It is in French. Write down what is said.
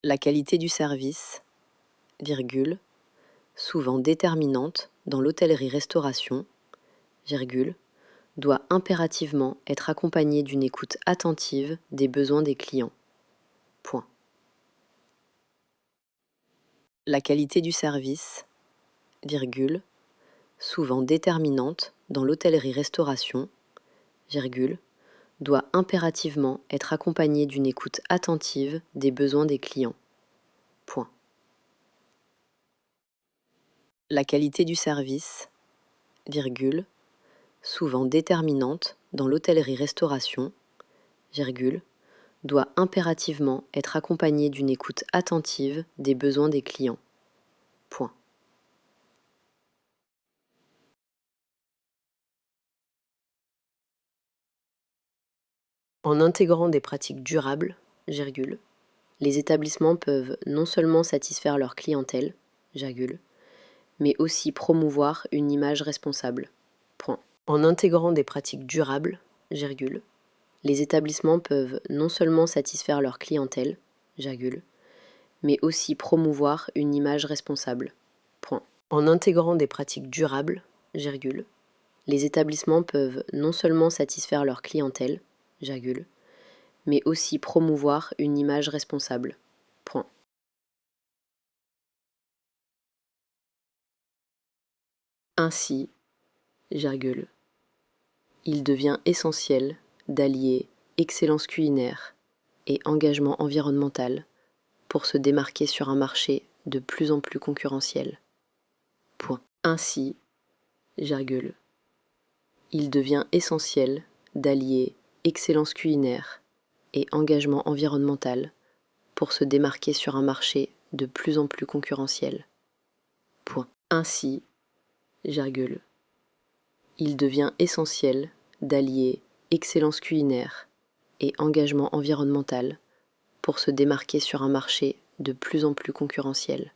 La qualité du service, virgule, souvent déterminante dans l'hôtellerie-restauration, virgule, doit impérativement être accompagnée d'une écoute attentive des besoins des clients. Point. La qualité du service, virgule, souvent déterminante dans l'hôtellerie-restauration, virgule, doit impérativement être accompagnée d'une écoute attentive des besoins des clients. Point. La qualité du service, virgule, souvent déterminante dans l'hôtellerie-restauration, virgule, doit impérativement être accompagnée d'une écoute attentive des besoins des clients. Point. En intégrant des pratiques durables, virgule, les établissements peuvent non seulement satisfaire leur clientèle, virgule, mais aussi promouvoir une image responsable. Point. En intégrant des pratiques durables, virgule, les établissements peuvent non seulement satisfaire leur clientèle, virgule, mais aussi promouvoir une image responsable. Point. En intégrant des pratiques durables, virgule, les établissements peuvent non seulement satisfaire leur clientèle, virgule, mais aussi promouvoir une image responsable. Point. Ainsi, virgule, il devient essentiel d'allier excellence culinaire et engagement environnemental pour se démarquer sur un marché de plus en plus concurrentiel. Point. Ainsi, virgule, il devient essentiel d'allier excellence culinaire et engagement environnemental pour se démarquer sur un marché de plus en plus concurrentiel. Point. Ainsi, virgule, il devient essentiel d'allier excellence culinaire et engagement environnemental pour se démarquer sur un marché de plus en plus concurrentiel.